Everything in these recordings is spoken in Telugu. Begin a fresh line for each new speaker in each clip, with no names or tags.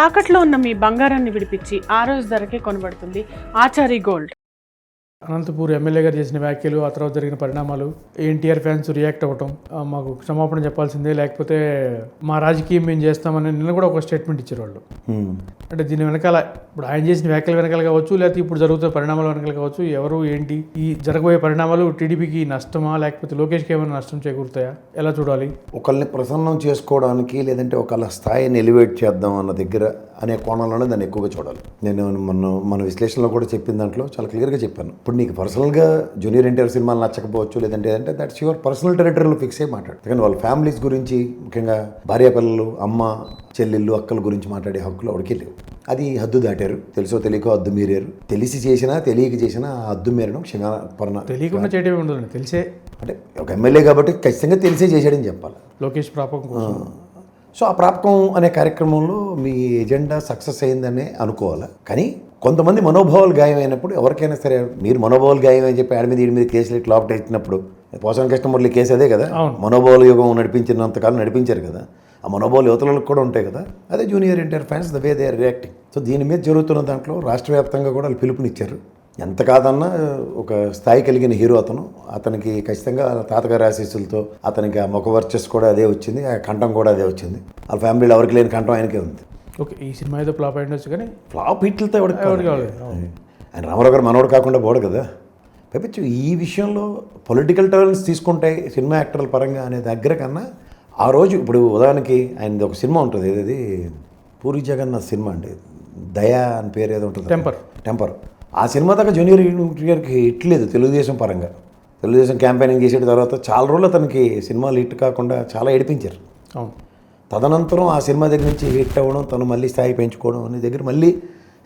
తాకట్లో ఉన్న మీ బంగారాన్ని విడిపించి ఆ రోజు ధరకే కొనబడుతుంది ఆచారి గోల్డ్.
అనంతపూర్ ఎమ్మెల్యే గారు చేసిన వ్యాఖ్యలు, ఆ తర్వాత జరిగిన పరిణామాలు, ఎన్టీఆర్ ఫ్యాన్స్ రియాక్ట్ అవ్వటం, మాకు క్షమాపణ చెప్పాల్సిందే, లేకపోతే మా రాజకీయం మేము చేస్తామని నిన్న కూడా ఒక స్టేట్మెంట్ ఇచ్చారు వాళ్ళు. అంటే దీని వెనకాల ఇప్పుడు ఆయన చేసిన వ్యాఖ్యలు వెనకాల కావచ్చు, లేకపోతే ఇప్పుడు జరుగుతున్న పరిణామాల వెనకాల కావచ్చు, ఎవరు ఏంటి, ఈ జరగబోయే పరిణామాలు టీడీపీకి నష్టమా, లేకపోతే లోకేష్కి ఏమైనా నష్టం చేకూరుతాయా, ఎలా చూడాలి?
ఒకళ్ళని ప్రసన్నం చేసుకోవడానికి, లేదంటే ఒకళ్ళ స్థాయిని ఎలివేట్ చేద్దాం అన్న దగ్గర అనే కోణంలోనే దాన్ని ఎక్కువగా చూడాలి. నేను మన విశ్లేషణలో కూడా చెప్పిన దాంట్లో చాలా క్లియర్గా చెప్పాను. ఇప్పుడు నీకు పర్సనల్గా జూనియర్ ఎన్టీఆర్ సినిమాలు నచ్చకపోవచ్చు, లేదంటే అంటే దట్స్ యువర్ పర్సనల్ టెరిటరీలో ఫిక్స్ అయ్యి మాట్లాడు. కానీ వాళ్ళ ఫ్యామిలీస్ గురించి, ముఖ్యంగా భార్య పిల్లలు, అమ్మ చెల్లెళ్ళు, అక్కల గురించి మాట్లాడే హక్కులు ఎవరికి లేవు. అది హద్దు దాటారు, తెలుసో తెలియకో హద్దు మీరారు. తెలిసి చేసినా తెలియక చేసినా ఆ హద్దు మీరడం క్షమాపణ.
తెలియకుండా చేయడమే ఉండదు, తెలిసే.
అంటే ఒక ఎమ్మెల్యే కాబట్టి ఖచ్చితంగా తెలిసే చేసాడని చెప్పాలి.
లోకేష్ ప్రాపకం కోసం.
సో ఆ ప్రాపకం అనే కార్యక్రమంలో మీ ఎజెండా సక్సెస్ అయిందనే అనుకోవాలి. కానీ కొంతమంది మనోభావాలు గాయమైనప్పుడు, ఎవరికైనా సరే మీరు మనోభావాలు గాయం అని చెప్పి ఆడి మీద వీడి మీద కేసులు ఇట్లా లోపట ఎత్తినప్పుడు, పోసాన కృష్ణమురళి కేసు అదే కదా, మనోభావాల యుగం నడిపించినంతకాలం నడిపించారు కదా, ఆ మనోభావాలు యువతలకు కూడా ఉంటాయి కదా. అదే junior NTR fans the way they are reacting. So దీని మీద జరుగుతున్న దాంట్లో రాష్ట్ర వ్యాప్తంగా కూడా వాళ్ళు పిలుపునిచ్చారు. ఎంత కాదన్నా ఒక స్థాయి కలిగిన హీరో అతనికి ఖచ్చితంగా తాతగారి ఆశీస్సులతో అతనికి ఆ ముఖ వర్చస్ కూడా అదే వచ్చింది, ఆ కంఠం కూడా అదే వచ్చింది. వాళ్ళ ఫ్యామిలీలో ఎవరికి లేని కంఠం ఆయనకే ఉంది.
ఓకే, ఈ సినిమా ఏదో ఫ్లాప్ అయ్యొచ్చు, కానీ
ఫ్లాప్ హిట్లతో ఎవరికి కావాలి. ఆయన రామారావు గారు మనోడు కాకుండా పోడు కదా. పైపించు ఈ విషయంలో పొలిటికల్ టర్న్స్ తీసుకుంటే సినిమా యాక్టర్ల పరంగా అనే దగ్గర కన్నా ఆ రోజు, ఇప్పుడు ఉదాహరణకి ఆయనది ఒక సినిమా ఉంటుంది, ఏది పూరి జగన్నాథ్ సినిమా అండి, దయా అని పేరు ఏదో ఉంటుంది, టెంపర్. ఆ సినిమా దాకా జూనియర్ ఎన్టీఆర్కి హిట్ లేదు తెలుగుదేశం పరంగా. తెలుగుదేశం క్యాంపెయినింగ్ చేసిన తర్వాత చాలా రోజులు అతనికి సినిమాలు హిట్ కాకుండా చాలా ఏడిపించారు.
అవును.
తదనంతరం ఆ సినిమా దగ్గర నుంచి హిట్ అవ్వడం, తను మళ్ళీ స్థాయి పెంచుకోవడం అనే దగ్గర మళ్ళీ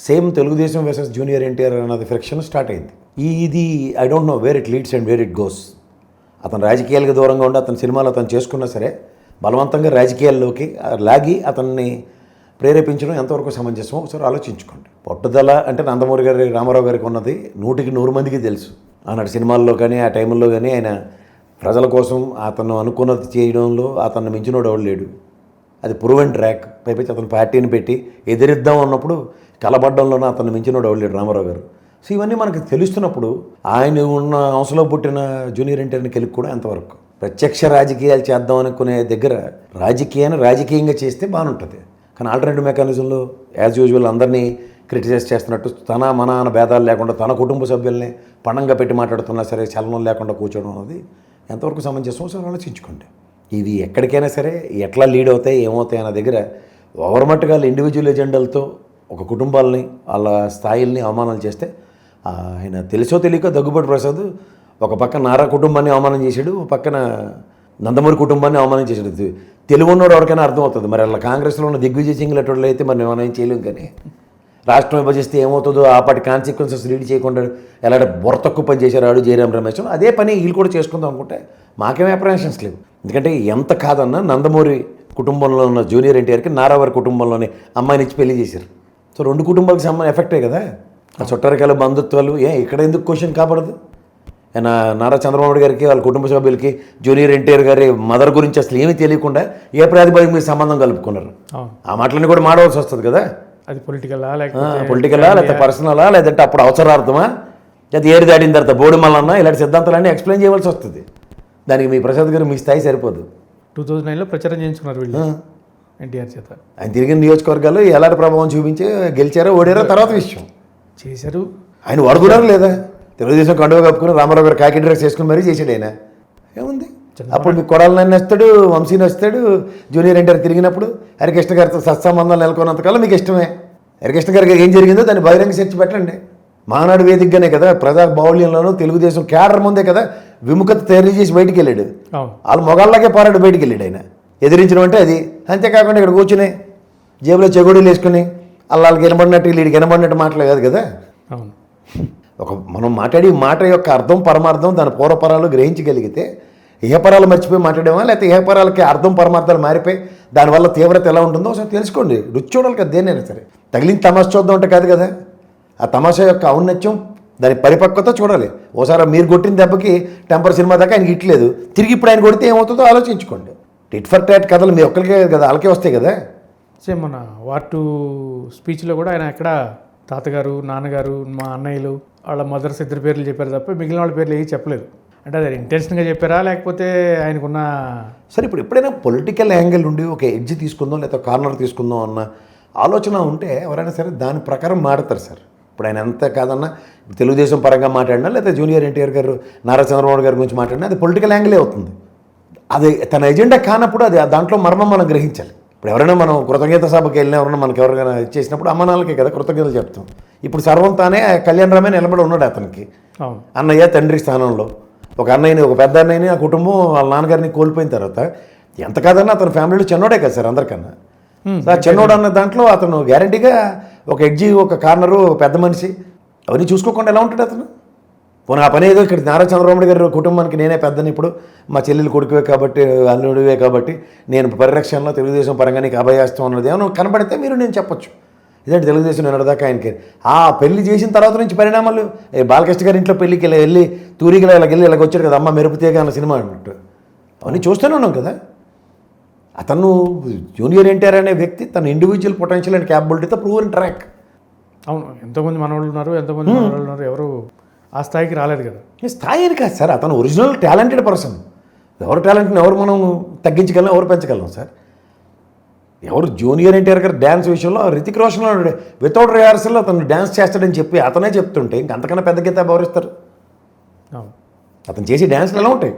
same Telugu Desam versus junior NTR అన్నది ఫ్రిక్షన్ స్టార్ట్ అయింది. ఇది I don't know where it leads and where it goes. అతను రాజకీయాలకు దూరంగా ఉండి అతని సినిమాలు అతను చేసుకున్నా సరే, బలవంతంగా రాజకీయాల్లోకి లాగి అతన్ని ప్రేరేపించడం ఎంతవరకు సమంజసమో ఒకసారి ఆలోచించుకోండి. పట్టుదల అంటే నందమూరి గారి, రామారావు గారికి ఉన్నది 100 మందికి తెలుసు. ఆనాటి సినిమాల్లో కానీ ఆ టైంలో కానీ ఆయన ప్రజల కోసం అతను అనుకున్నది చేయడంలో అతన్ని మించినోడు ఎవడు లేడు. అది ప్రూవెన్ ట్రాక్. పైపచ్చి అతను పార్టీని పెట్టి ఎదిరిద్దాం అన్నప్పుడు కలబడ్డంలోనే అతను మించినోడు ఎవడు లేడు రామారావు గారు. సో ఇవన్నీ మనకు తెలుస్తున్నప్పుడు ఆయన ఉన్న అంశంలో పుట్టిన జూనియర్ ఎన్టీఆర్ని కెలికి కూడా ఎంతవరకు ప్రత్యక్ష రాజకీయాలు చేద్దాం అనుకునే దగ్గర రాజకీయంగా చేస్తే బాగుంటుంది. కానీ ఆల్టర్నేటివ్ మెకానిజంలో యాజ్ యూజువల్ అందరినీ క్రిటిసైజ్ చేస్తున్నట్టు తన మన అన్న భేదాలు లేకుండా తన కుటుంబ సభ్యుల్ని పణంగా పెట్టి మాట్లాడుతున్నా సరే చలనం లేకుండా కూర్చోవడం అనేది ఎంతవరకు సమంజసం ఒకసారి ఆలోచించుకోండి. ఇవి ఎక్కడికైనా సరే ఎట్లా లీడ్ అవుతాయి, ఏమవుతాయి అన్న దగ్గర ఓవర్మట్టుగా ఇండివిజువల్ ఎజెండాలతో ఒక కుటుంబాలని వాళ్ళ స్థాయిల్ని అవమానాలు చేస్తే, ఆయన తెలుసో తెలియక దగ్గుబాటి ప్రసాద్ ఒక పక్కన నారా కుటుంబాన్ని అవమానం చేశాడు, ఒక పక్కన నందమూరి కుటుంబాన్ని అవమానం చేశాడు. తెలుగు ఉన్నోడు ఎవరికైనా అర్థమవుతుంది. మరి అలా కాంగ్రెస్లో ఉన్న దిగ్విజయ్ సింగ్ లాంటి అయితే మరి మనం ఏం చేయలేం. కానీ రాష్ట్రం విభజిస్తే ఏమవుతుందో ఆ పాటి కాన్సిక్వెన్సెస్ లీడ్ చేయకుండా ఎలాంటి బొరతక్కువ పని చేశారు ఆడు జయరాం రమేష్, అదే పని వీళ్ళు కూడా చేసుకుందాం అనుకుంటే మాకేం అప్రహెన్షన్స్ లేవు. ఎందుకంటే ఎంత కాదన్నా నందమూరి కుటుంబంలో ఉన్న జూనియర్ ఎన్టీఆర్కి నారావారి కుటుంబంలోనే అమ్మాయిని ఇచ్చి పెళ్లి చేశారు. సో 2 కుటుంబాలకు సంబంధం ఎఫెక్టే కదా. ఆ చుట్టారికాల బంధుత్వాలు ఇక్కడ ఎందుకు క్వశ్చన్ కాపాడదు? నారా చంద్రబాబు గారికి వాళ్ళ కుటుంబ సభ్యులకి జూనియర్ ఎన్టీఆర్ గారి మదర్ గురించి అసలు ఏమీ తెలియకుండా ఏ ప్రాతిపదిక మీరు సంబంధం కలుపుకున్నారు? ఆ మాటలన్నీ కూడా మాడవలసి వస్తుంది కదా.
అది పొలిటికలా
లేకపోతే పర్సనలా, లేదంటే అప్పుడు అవసరార్థమా, లేదా ఏరు దాటిన తర్వాత బోడి మల్లన్నా, ఇలాంటి సిద్ధాంతాలన్నీ ఎక్స్ప్లెయిన్ చేయవలసి వస్తుంది. దానికి మీ ప్రసాద్ గారు మీ స్థాయి సరిపోదు.
2009లో ప్రచారం చేయించుకున్నారు వీళ్ళు ఎన్టీఆర్ చేత.
ఆయన తిరిగిన నియోజకవర్గాల్లో ఎలాంటి ప్రభావం చూపించి గెలిచారో ఓడారో తర్వాత విషయం
చేశారు.
ఆయన వాడుకున్నారు లేదా? తెలుగుదేశం కండువ కప్పుకుని రామారావు గారు కాకి డ్రెస్ వేసుకుని మరీ చేశాడు ఆయన. ఏముంది అప్పుడు మీకు కొడాలని వస్తాడు, వంశీని వస్తాడు. జూనియర్ ఎన్టీఆర్ తిరిగినప్పుడు హరికృష్ణ గారితో సత్సంబంధాలు నెలకొన్నంతకాలం మీకు ఇష్టమే. హరికృష్ణ గారికి ఏం జరిగిందో దాన్ని బహిరంగ చర్చ పెట్టండి. మానాడు వేదికగానే కదా, ప్రజా బాహుళ్యంలోనూ తెలుగుదేశం క్యాడర్ ముందే కదా విముఖత తయారు చేసి బయటికి వెళ్ళాడు. వాళ్ళు మొగాళ్ళకే పోరాడు బయటికి వెళ్ళాడు ఆయన. ఎదిరించడం అంటే అది. అంతేకాకుండా ఇక్కడ కూర్చుని జేబులో చెగోడీలు వేసుకుని వాళ్ళకి వినబడినట్టు వీడికి వినబడినట్టు మాటలు కాదు కదా. మనం మాట్లాడి మాట యొక్క అర్థం పరమార్థం దాని పూర్వపరాలు గ్రహించగలిగితే ఇహపరాలు మర్చిపోయి మాట్లాడేమా, లేకపోతే ఇహపరాలకి అర్థం పరమార్థాలు మారిపోయి దానివల్ల తీవ్రత ఎలా ఉంటుందో ఒకసారి తెలుసుకోండి. రుచి చూడాలి కదా దేనైనా సరే. తగిలిన తమాషా చూద్దాం అంటే కాదు కదా. ఆ తమాషా యొక్క ఔన్నత్యం, దాని పరిపక్వత చూడాలి. ఓసారి మీరు కొట్టిన దెబ్బకి టెంపర్ సినిమా దాకా ఆయనకి ఇట్లేదు, తిరిగి ఇప్పుడు ఆయన కొడితే ఏమవుతుందో ఆలోచించుకోండి. టిట్ ఫర్ టాట్ కథలు మీ ఒక్కరికే కదా, వాళ్ళకే వస్తాయి కదా.
సేమ్ మన వార్ 2 స్పీచ్లో కూడా ఆయన ఎక్కడ తాతగారు, నాన్నగారు, మా అన్నయ్యలు, వాళ్ళ మదర్స్ ఇద్దరు పేర్లు చెప్పారు తప్ప మిగిలిన వాళ్ళ పేర్లు ఏవి చెప్పలేదు. అంటే అది ఇంటెన్షన్గా చెప్పారా లేకపోతే ఆయనకున్న
సరే ఇప్పుడు ఎప్పుడైనా పొలిటికల్ యాంగిల్ నుండి ఒక ఎడ్జ్ తీసుకుందాం లేదా కార్నర్ తీసుకుందాం అన్న ఆలోచన ఉంటే ఎవరైనా సరే దాని ప్రకారం మాడతారు సార్. ఇప్పుడు ఆయన ఎంత కాదన్నా తెలుగుదేశం పరంగా మాట్లాడినా లేదా జూనియర్ ఎన్టీఆర్ గారు, నారా చంద్రబాబు గారి గురించి మాట్లాడినా అది పొలిటికల్ యాంగిలే అవుతుంది. అది తన ఎజెండా కానప్పుడు అది దాంట్లో మర్మం మనం గ్రహించాలి. ఇప్పుడు ఎవరైనా మనం కృతజ్ఞత సభకి వెళ్ళినా ఎవరైనా మనకి ఎవరైనా చేసినప్పుడు అమ్మనాలకే కదా కృతజ్ఞతలు చెప్తాం. ఇప్పుడు సర్వం తానే కళ్యాణ్ రామే నిలబడి ఉన్నాడు అతనికి, అన్నయ్య తండ్రి స్థానంలో. ఒక అన్నయ్యని, ఒక పెద్ద అన్నయ్యని, ఆ కుటుంబం వాళ్ళ నాన్నగారిని కోల్పోయిన తర్వాత ఎంత కాదన్నా అతని ఫ్యామిలీలో చిన్నోడే కదా సార్ అందరికన్నా. చిన్నోడు అన్న దాంట్లో అతను గ్యారంటీగా ఒక ఎడ్జి, ఒక కార్నరు, ఒక పెద్ద మనిషి అవన్నీ చూసుకోకుండా ఎలా ఉంటాడు అతను? పోనీ ఆ పని ఏదో ఇక్కడ నారా చంద్రబాబు గారి కుటుంబానికి నేనే పెద్దని, ఇప్పుడు మా చెల్లెలు కొడుకువే కాబట్టి, అల్లుడివే కాబట్టి నేను పరిరక్షణలో తెలుగుదేశం పరంగా నీకు అభయాస్తం అన్నది ఏమో కనబడితే మీరు నేను చెప్పొచ్చు. ఇదంటే తెలుగుదేశం నిన్నదాకా ఆయనకి ఆ పెళ్లి చేసిన తర్వాత నుంచి పరిణామాలు, బాలకృష్ణ గారి ఇంట్లో పెళ్ళికి ఇలా వెళ్ళి తూరిగిలా ఇలా వెళ్ళి ఇలాగ వచ్చాడు కదా అమ్మ మెరుపుతీగ అన్న సినిమా అన్నట్టు అవన్నీ చూస్తూనే ఉన్నాం కదా. అతను జూనియర్ ఎన్టీఆర్ అనే వ్యక్తి తన ఇండివిజువల్ పొటెన్షియల్ అండ్ క్యాపబిలిటీతో ప్రూవెన్ ట్రాక్.
అవును, ఎంతోమంది మనవాళ్ళు ఉన్నారు, ఎంతోమంది మనవాళ్ళు ఉన్నారు, ఎవరు ఆ స్థాయికి రాలేదు కదా.
ఈ స్థాయి అని కాదు సార్, అతను ఒరిజినల్ టాలెంటెడ్ పర్సన్. ఎవరు టాలెంట్ని ఎవరు మనం తగ్గించగలం, ఎవరు పెంచగలం సార్? ఎవరు జూనియర్ ఎన్టీఆర్ గారు డ్యాన్స్ విషయంలో రితిక్ రోషన్ వితౌట్ రిహార్సల్లో అతను డ్యాన్స్ చేస్తాడని చెప్పి అతనే చెప్తుంటే ఇంకంతకన్నా పెద్ద గీత ఎవరిస్తారు? అతను చేసే డ్యాన్స్లు ఎలా ఉంటాయి?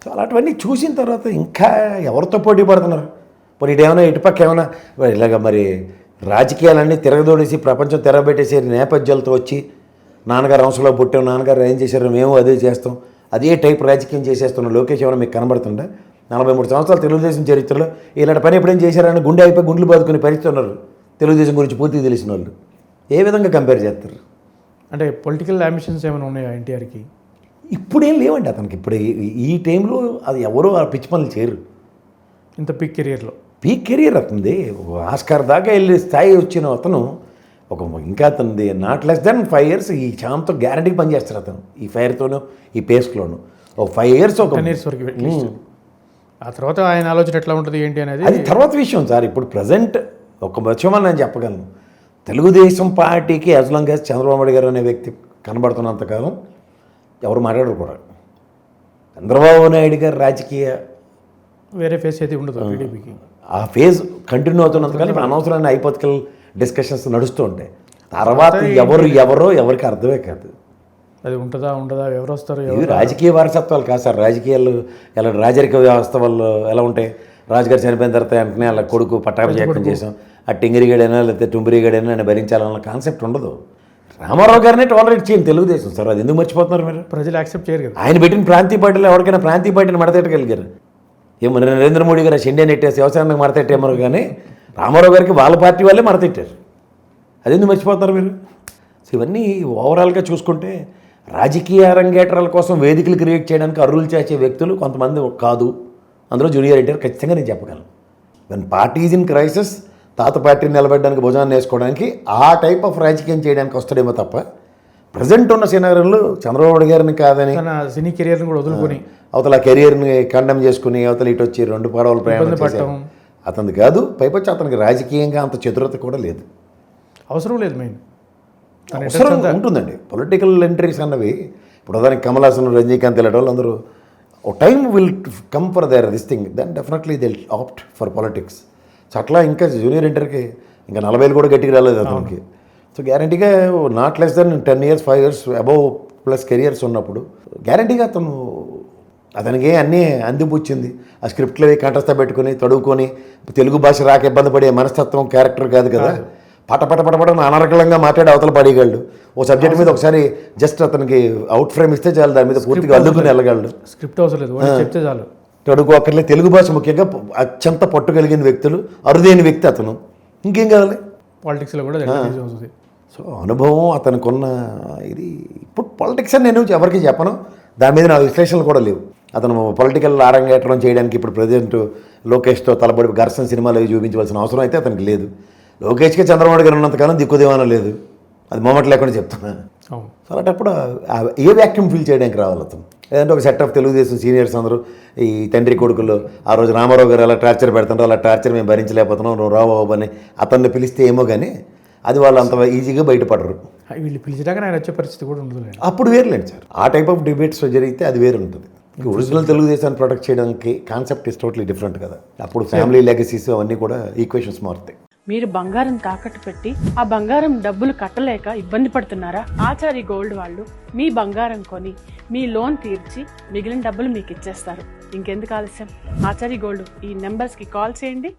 సో అలాంటివన్నీ చూసిన తర్వాత ఇంకా ఎవరితో పోటీ పడుతున్నారు? మరి ఇటేమైనా ఇటుపక్క ఏమైనా ఇలాగ మరి రాజకీయాలన్నీ తిరగదోడేసి ప్రపంచం తిరగబెట్టేసే నేపథ్యాలతో వచ్చి నాన్నగారు అంశంలో పుట్టాం, నాన్నగారు ఏం చేశారు మేము అదే చేస్తాం, అదే టైప్ రాజకీయం చేసేస్తున్న లోకేష్ ఏమైనా మీకు కనబడుతుందా? 43 సంవత్సరాలు తెలుగుదేశం చరిత్రలో ఇలాంటి పని ఎప్పుడేం చేశారని గుండె అయిపోయి గుండెలు బాదుకుని పరిస్థితున్నారు తెలుగుదేశం గురించి పూర్తిగా తెలిసిన వాళ్ళు. ఏ విధంగా కంపేర్ చేస్తారు?
అంటే పొలిటికల్ అంబిషన్స్ ఏమైనా ఉన్నాయా ఎన్టీఆర్కి?
ఇప్పుడేం లేవండి అతనికి. ఇప్పుడు ఈ టైంలో అది ఎవరో ఆ పిచ్చి పనులు చేయరు.
ఇంత పీక్ కెరియర్లో
పీక్ కెరియర్ అతనిది ఆస్కార్ దాకా వెళ్ళి స్థాయి వచ్చిన అతను ఒక ఇంకా అతనిది నాట్ లెస్ దాన్ 5 years ఈ ఛాంతో గ్యారంటీకి పనిచేస్తారు అతను. ఈ ఫైర్తోనూ ఈ పేస్ట్లోనూ ఒక 5 years ఒక
10 years వరకు అట్లీస్ట్. ఆ తర్వాత ఆయన ఆలోచన ఎట్లా ఉంటుంది ఏంటి అనేది
అది తర్వాత విషయం సార్. ఇప్పుడు ప్రజెంట్ ఒక వచ్చమని నేను చెప్పగలను, తెలుగుదేశం పార్టీకి as long as Chandrababu Naidu గారు అనే వ్యక్తి కనబడుతున్నంతకాలం ఎవరు మాట్లాడరు కూడా. చంద్రబాబు నాయుడు గారు రాజకీయ
వేరే ఫేస్ అయితే ఉండదు టీడీపీకి.
ఆ ఫేజ్ కంటిన్యూ అవుతున్నంతకాలం ఇప్పుడు అనవసరమైన హైపోథికల్ డిస్కషన్స్ నడుస్తూ ఉంటాయి. తర్వాత ఎవరో ఎవరికి అర్థమే కాదు.
అది ఉంటుందా ఉండదా, ఎవరు వస్తారు,
ఇవి రాజకీయ వారసత్వాలు కాదు సార్. రాజకీయాలు ఎలా రాజరిక వ్యవస్థ వాళ్ళు ఎలా ఉంటాయి? రాజుగారు చనిపోయిన తర్వాత వెంటనే అలా కొడుకు పట్టాభిషేకం చేసాం, ఆ టింగిరిగడైనా లేకపోతే టుంబిరిగడైనా నేను భరించాలన్న కాన్సెప్ట్ ఉండదు. రామారావు గారినే టాలరేట్ చేయండి తెలుగుదేశం సార్, అది ఎందుకు మర్చిపోతున్నారు మీరు?
ప్రజలు యాక్సెప్ట్ చేయరు కదా.
ఆయన పెట్టిన ప్రాంతీయ పార్టీలో ఎవరికైనా ప్రాంతీయ పార్టీని మడతెట్టగలిగారు? ఏమో నరేంద్ర మోడీ గారు ఇండియా నెట్టేసి వ్యవసాయానికి మడతెట్టేమో, కానీ రామారావు గారికి వాళ్ళ పార్టీ వాళ్ళే మడతెట్టారు. అది ఎందుకు మర్చిపోతున్నారు మీరు? సో ఇవన్నీ ఓవరాల్గా చూసుకుంటే రాజకీయ అరంగేట్రాల కోసం వేదికలు క్రియేట్ చేయడానికి అర్రులు చేసే వ్యక్తులు కొంతమంది కాదు. అందులో జూనియర్ ఎన్టీఆర్ ఖచ్చితంగా నేను చెప్పగలను. When party is in crisis, తాత పార్టీని నిలబెట్టడానికి భుజాన్ని వేసుకోవడానికి ఆ టైప్ ఆఫ్ రాజకీయం చేయడానికి వస్తాడేమో తప్ప ప్రజెంట్ ఉన్న సినారీలో చంద్రబాబు గారిని కాదని
సినీ కెరియర్ని కూడా వదులుకొని
అవతల కెరియర్ని కండెమ్ చేసుకుని అవతల ఇటు వచ్చి 2 పడవలు ప్రయాణం చేశారు. అతనిది కాదు, పైపొచ్చి అతనికి రాజకీయంగా అంత చతురత కూడా లేదు,
అవసరం లేదు. మెయిన్
అవసరం ఉంటుందండి పొలిటికల్ ఎంట్రీస్ అన్నవి. ఇప్పుడు దానికి కమల్ హాసన్, రజనీకాంత్ ఇలాంటి వాళ్ళు అందరూ ఒక time will come for their this thing, then definitely they opt for politics. So అట్లా ఇంకా జూనియర్ ఎన్టీఆర్కి ఇంకా 40 కూడా గట్టిగా రాలేదు అతనికి. సో గ్యారంటీగా not less than 10 years 5 years above plus careers ఉన్నప్పుడు గ్యారంటీగా అతనికి అన్నీ అందిపుచ్చింది. ఆ స్క్రిప్ట్లో కంఠస్థ పెట్టుకుని తడువుకొని తెలుగు భాష రాక ఇబ్బంది పడే మనస్తత్వం క్యారెక్టర్ కాదు కదా. పటపట అనర్గళంగా మాట్లాడే అవతల పడేయగలడు. ఓ సబ్జెక్ట్ మీద ఒకసారి జస్ట్ అతనికి అవుట్ ఫ్రేమ్ ఇస్తే చాలు, దాని మీద పూర్తిగా అల్లుకుని వెళ్ళగలడు.
స్క్రిప్ట్ అవసరం లేదు, చెప్తే చాలు.
తడుగు అక్కర్లే. తెలుగు భాష ముఖ్యంగా అత్యంత పట్టుగలిగిన వ్యక్తులు, అరుదైన వ్యక్తి అతను. ఇంకేం కావాలి?
పాలిటిక్స్లో కూడా అవుతుంది.
సో అనుభవం అతనికి ఉన్న ఇది. ఇప్పుడు పాలిటిక్స్ అని నేను ఎవరికి చెప్పను, దాని మీద నా విశ్లేషణలు కూడా లేవు. అతను పొలిటికల్ అరంగేట్రం చేయడానికి ఇప్పుడు ప్రజెంట్ లోకేష్తో తలబడి ఘర్షణ సినిమాలు అవి చూపించవలసిన అవసరం అయితే అతనికి లేదు. లోకేష్కి చంద్రబాబు గారు ఉన్నంతకాలం దిక్కుదేవానం లేదు, అది మొమ్మట లేకుండా చెప్తున్నా.
అవును.
సో అలాంటప్పుడు ఏ వ్యాక్యూమ్ ఫిల్ చేయడానికి రావాలి అతను. లేదంటే ఒక సెట్ ఆఫ్ తెలుగుదేశం సీనియర్స్ అందరూ ఈ తండ్రి కొడుకులు ఆ రోజు రామారావు గారు ఎలా టార్చర్ పెడుతుంటారో అలా టార్చర్ మేము భరించలేకపోతున్నాం, నువ్వు రావు అని అతన్ని పిలిస్తే ఏమో కానీ అది వాళ్ళు అంత ఈజీగా బయటపడరు.
వీళ్ళు పిలిచినాక ఆయన వచ్చే పరిస్థితి కూడా ఉండదులేండి.
అప్పుడు వేరులేండి సార్, ఆ టైప్ ఆఫ్ డిబేట్స్ జరిగితే అది వేరు ఉంటుంది. ఒరిజినల్ తెలుగుదేశాన్ని ప్రొటెక్ట్ చేయడానికి కాన్సెప్ట్ ఇస్ టోటలీ డిఫరెంట్ కదా. అప్పుడు ఫ్యామిలీ లెగసీస్ అవన్నీ కూడా ఈక్వేషన్స్ మారుతాయి.
మీరు బంగారం తాకట్టు పెట్టి ఆ బంగారం డబ్బులు కట్టలేక ఇబ్బంది పడుతున్నారా? ఆచారి గోల్డ్ వాళ్ళు మీ బంగారం కొని మీ లోన్ తీర్చి మిగిలిన డబ్బులు మీకు ఇచ్చేస్తారు. ఇంకెందుకు ఆలస్యం? ఆచారి గోల్డ్ ఈ నెంబర్స్కి కాల్ చేయండి.